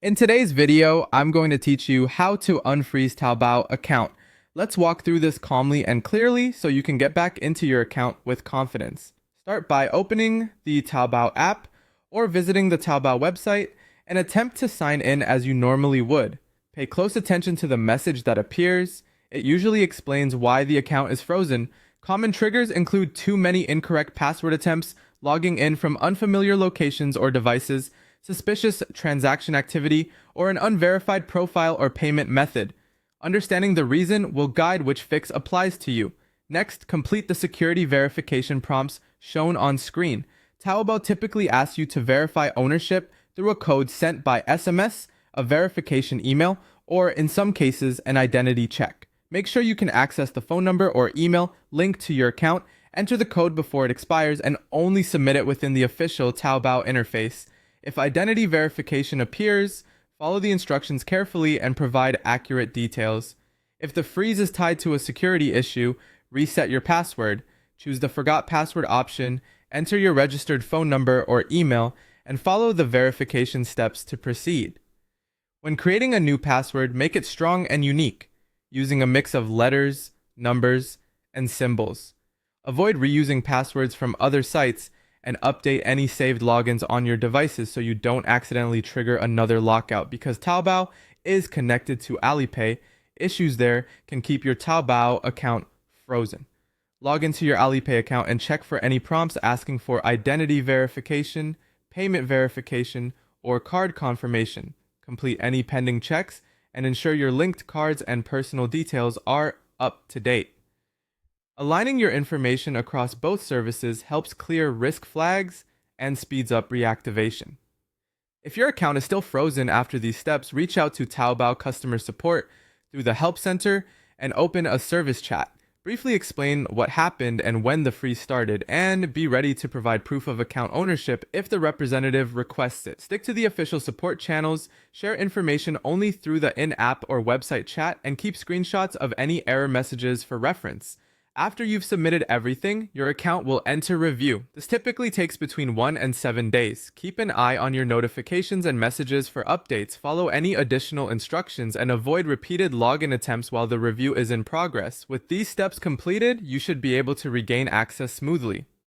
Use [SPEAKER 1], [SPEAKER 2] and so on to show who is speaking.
[SPEAKER 1] In today's video, I'm going to teach you how to unfreeze Taobao account. Let's walk through this calmly and clearly so you can get back into your account with confidence. Start by opening the Taobao app or visiting the Taobao website and attempt to sign in as you normally would. Pay close attention to the message that appears. It usually explains why the account is frozen. Common triggers include too many incorrect password attempts, logging in from unfamiliar locations or devices, suspicious transaction activity, or an unverified profile or payment method. Understanding the reason will guide which fix applies to you. Next, complete the security verification prompts shown on screen. Taobao typically asks you to verify ownership through a code sent by SMS, a verification email, or in some cases, an identity check. Make sure you can access the phone number or email linked to your account, enter the code before it expires, and only submit it within the official Taobao interface. If identity verification appears, follow the instructions carefully and provide accurate details. If the freeze is tied to a security issue, reset your password, choose the forgot password option, enter your registered phone number or email, and follow the verification steps to proceed. When creating a new password, make it strong and unique, using a mix of letters, numbers, and symbols. Avoid reusing passwords from other sites and update any saved logins on your devices so you don't accidentally trigger another lockout. Because Taobao is connected to Alipay, issues there can keep your Taobao account frozen. Log into your Alipay account and check for any prompts asking for identity verification, payment verification, or card confirmation. Complete any pending checks and ensure your linked cards and personal details are up to date. Aligning your information across both services helps clear risk flags and speeds up reactivation. If your account is still frozen after these steps, reach out to Taobao customer support through the help center and open a service chat. Briefly explain what happened and when the freeze started, and be ready to provide proof of account ownership if the representative requests it. Stick to the official support channels, share information only through the in-app or website chat, and keep screenshots of any error messages for reference. After you've submitted everything, your account will enter review. This typically takes between 1 and 7 days. Keep an eye on your notifications and messages for updates, follow any additional instructions, and avoid repeated login attempts while the review is in progress. With these steps completed, you should be able to regain access smoothly.